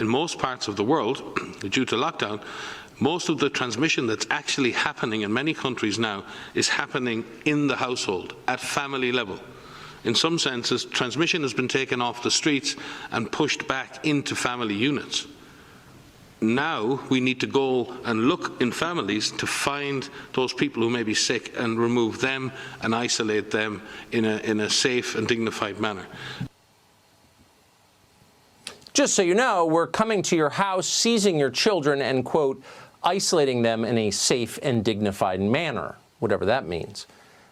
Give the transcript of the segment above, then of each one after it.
in most parts of the world, due to lockdown, most of the transmission that's actually happening in many countries now is happening in the household, at family level. In some senses, transmission has been taken off the streets and pushed back into family units. Now we need to go and look in families to find those people who may be sick and remove them and isolate them in a safe and dignified manner. Just so you know, we're coming to your house, seizing your children, and, quote, isolating them in a safe and dignified manner, whatever that means.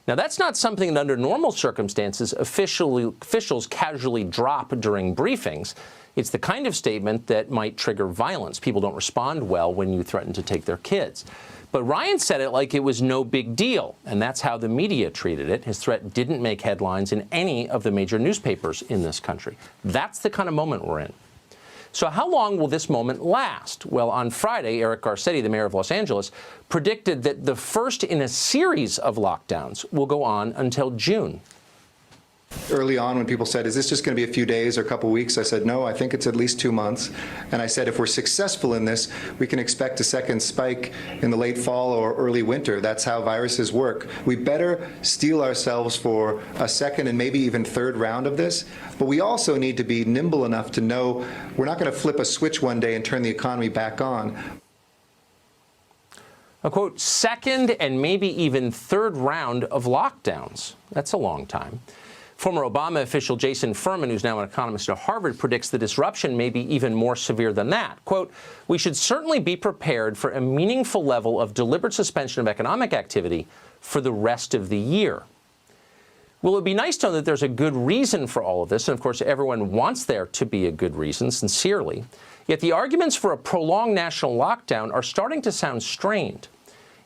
Now, that's not something that under normal circumstances officials casually drop during briefings. It's the kind of statement that might trigger violence. People don't respond well when you threaten to take their kids. But Ryan said it like it was no big deal, and that's how the media treated it. His threat didn't make headlines in any of the major newspapers in this country. That's the kind of moment we're in. So how long will this moment last? Well, on Friday, Eric Garcetti, the mayor of Los Angeles, predicted that the first in a series of lockdowns will go on until June. Early on, when people said, is this just going to be a few days or a couple weeks? I said, no, I think it's at least 2 months. And I said, if we're successful in this, we can expect a second spike in the late fall or early winter. That's how viruses work. We better steel ourselves for a second and maybe even third round of this. But we also need to be nimble enough to know we're not going to flip a switch one day and turn the economy back on. A, quote, second and maybe even third round of lockdowns. That's a long time. Former Obama official Jason Furman, who's now an economist at Harvard, predicts the disruption may be even more severe than that. Quote, we should certainly be prepared for a meaningful level of deliberate suspension of economic activity for the rest of the year. Well, it would be nice to know that there's a good reason for all of this, and of course everyone wants there to be a good reason, sincerely. Yet the arguments for a prolonged national lockdown are starting to sound strained.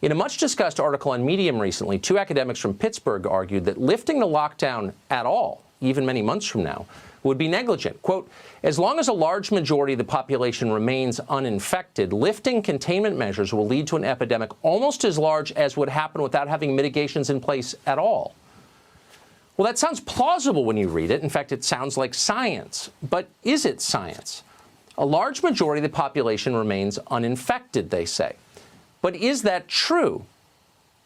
In a much-discussed article on Medium recently, two academics from Pittsburgh argued that lifting the lockdown at all, even many months from now, would be negligent. Quote, as long as a large majority of the population remains uninfected, lifting containment measures will lead to an epidemic almost as large as would happen without having mitigations in place at all. Well, that sounds plausible when you read it. In fact, it sounds like science. But is it science? A large majority of the population remains uninfected, they say. But is that true?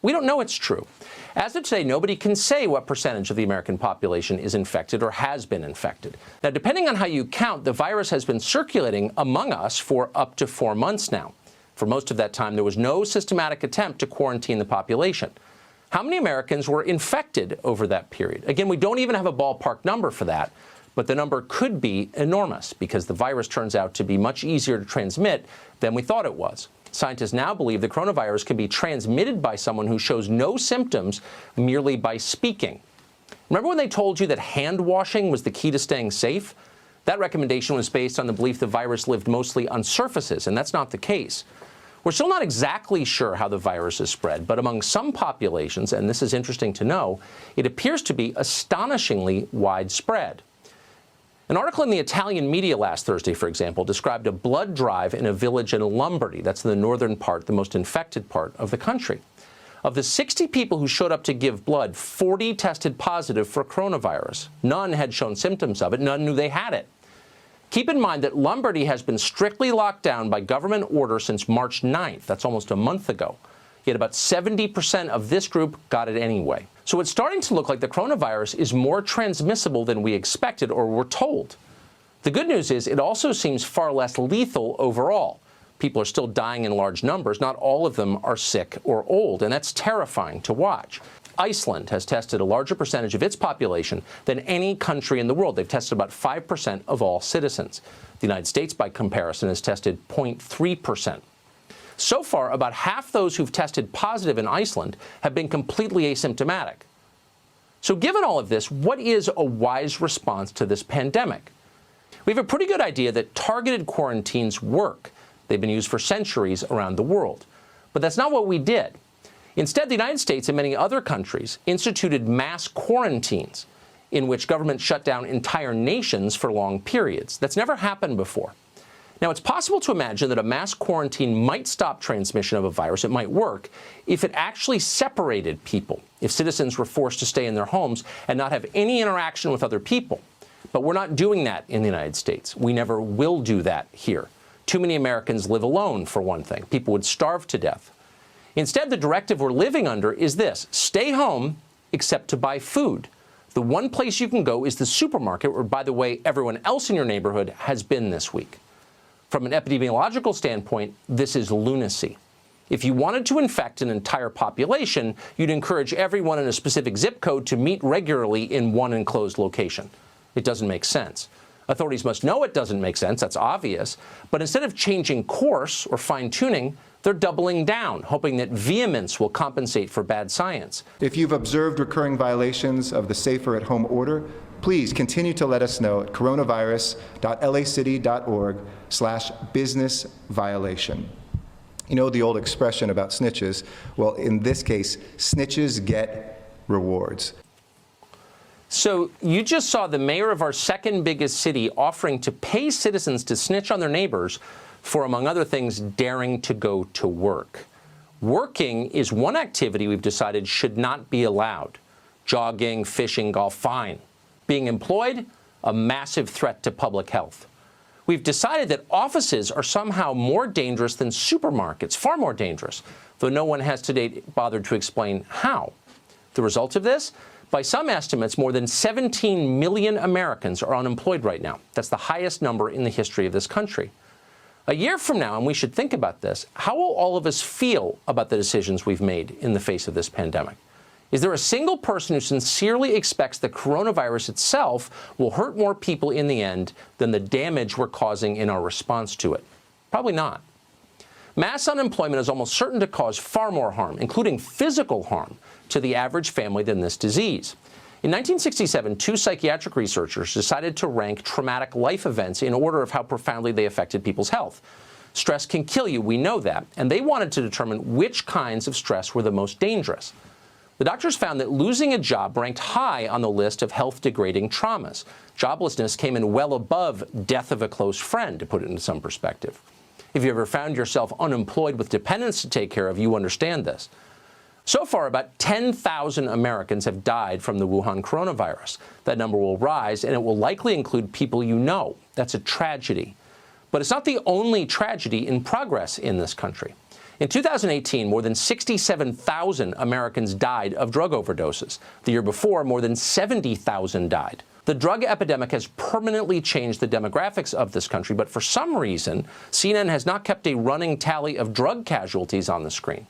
We don't know it's true. As of today, nobody can say what percentage of the American population is infected or has been infected. Now, depending on how you count, the virus has been circulating among us for up to 4 months now. For most of that time, there was no systematic attempt to quarantine the population. How many Americans were infected over that period? Again, we don't even have a ballpark number for that, but the number could be enormous because the virus turns out to be much easier to transmit than we thought it was. Scientists now believe the coronavirus can be transmitted by someone who shows no symptoms merely by speaking. Remember when they told you that hand washing was the key to staying safe? That recommendation was based on the belief the virus lived mostly on surfaces, and that's not the case. We're still not exactly sure how the virus is spread, but among some populations, and this is interesting to know, it appears to be astonishingly widespread. An article in the Italian media last Thursday, for example, described a blood drive in a village in Lombardy. That's in the northern part, the most infected part of the country. Of the 60 people who showed up to give blood, 40 tested positive for coronavirus. None had shown symptoms of it. None knew they had it. Keep in mind that Lombardy has been strictly locked down by government order since March 9th. That's almost a month ago. Yet about 70% of this group got it anyway. So it's starting to look like the coronavirus is more transmissible than we expected or were told. The good news is it also seems far less lethal overall. People are still dying in large numbers. Not all of them are sick or old, and that's terrifying to watch. Iceland has tested a larger percentage of its population than any country in the world. They've tested about 5% of all citizens. The United States, by comparison, has tested 0.3%. So far, about half those who've tested positive in Iceland have been completely asymptomatic. So given all of this, what is a wise response to this pandemic? We have a pretty good idea that targeted quarantines work. They've been used for centuries around the world. But that's not what we did. Instead, the United States and many other countries instituted mass quarantines in which governments shut down entire nations for long periods. That's never happened before. Now, it's possible to imagine that a mass quarantine might stop transmission of a virus. It might work if it actually separated people, if citizens were forced to stay in their homes and not have any interaction with other people. But we're not doing that in the United States. We never will do that here. Too many Americans live alone, for one thing. People would starve to death. Instead, the directive we're living under is this: stay home except to buy food. The one place you can go is the supermarket, where, by the way, everyone else in your neighborhood has been this week. From an epidemiological standpoint, this is lunacy. If you wanted to infect an entire population, you'd encourage everyone in a specific zip code to meet regularly in one enclosed location. It doesn't make sense. Authorities must know it doesn't make sense, that's obvious, but instead of changing course or fine-tuning, they're doubling down, hoping that vehemence will compensate for bad science. If you've observed recurring violations of the Safer at Home order, please continue to let us know at coronavirus.lacity.org/business violation. You know the old expression about snitches? Well, in this case, snitches get rewards. So you just saw the mayor of our second biggest city offering to pay citizens to snitch on their neighbors for, among other things, daring to go to work. Working is one activity we've decided should not be allowed. Jogging, fishing, golf, fine. Being employed, a massive threat to public health. We've decided that offices are somehow more dangerous than supermarkets, far more dangerous, though no one has to date bothered to explain how. The result of this? By some estimates, more than 17 million Americans are unemployed right now. That's the highest number in the history of this country. A year from now, and we should think about this, how will all of us feel about the decisions we've made in the face of this pandemic? Is there a single person who sincerely expects the coronavirus itself will hurt more people in the end than the damage we're causing in our response to it? Probably not. Mass unemployment is almost certain to cause far more harm, including physical harm, to the average family than this disease. In 1967, two psychiatric researchers decided to rank traumatic life events in order of how profoundly they affected people's health. Stress can kill you, we know that, and they wanted to determine which kinds of stress were the most dangerous. The doctors found that losing a job ranked high on the list of health-degrading traumas. Joblessness came in well above death of a close friend, to put it into some perspective. If you ever found yourself unemployed with dependents to take care of, you understand this. So far, about 10,000 Americans have died from the Wuhan coronavirus. That number will rise, and it will likely include people you know. That's a tragedy. But it's not the only tragedy in progress in this country. In 2018, more than 67,000 Americans died of drug overdoses. The year before, more than 70,000 died. The drug epidemic has permanently changed the demographics of this country, but for some reason, CNN has not kept a running tally of drug casualties on the screen.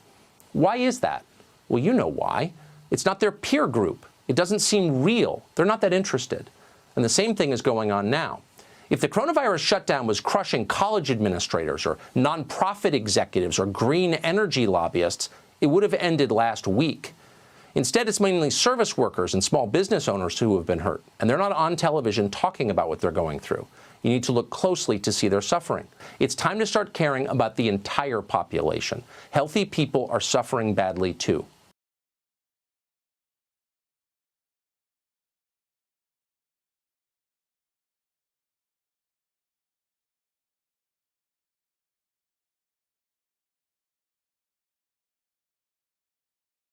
Why is that? Well, you know why. It's not their peer group. It doesn't seem real. They're not that interested. And the same thing is going on now. If the coronavirus shutdown was crushing college administrators or nonprofit executives or green energy lobbyists, it would have ended last week. Instead, it's mainly service workers and small business owners who have been hurt, and they're not on television talking about what they're going through. You need to look closely to see their suffering. It's time to start caring about the entire population. Healthy people are suffering badly too.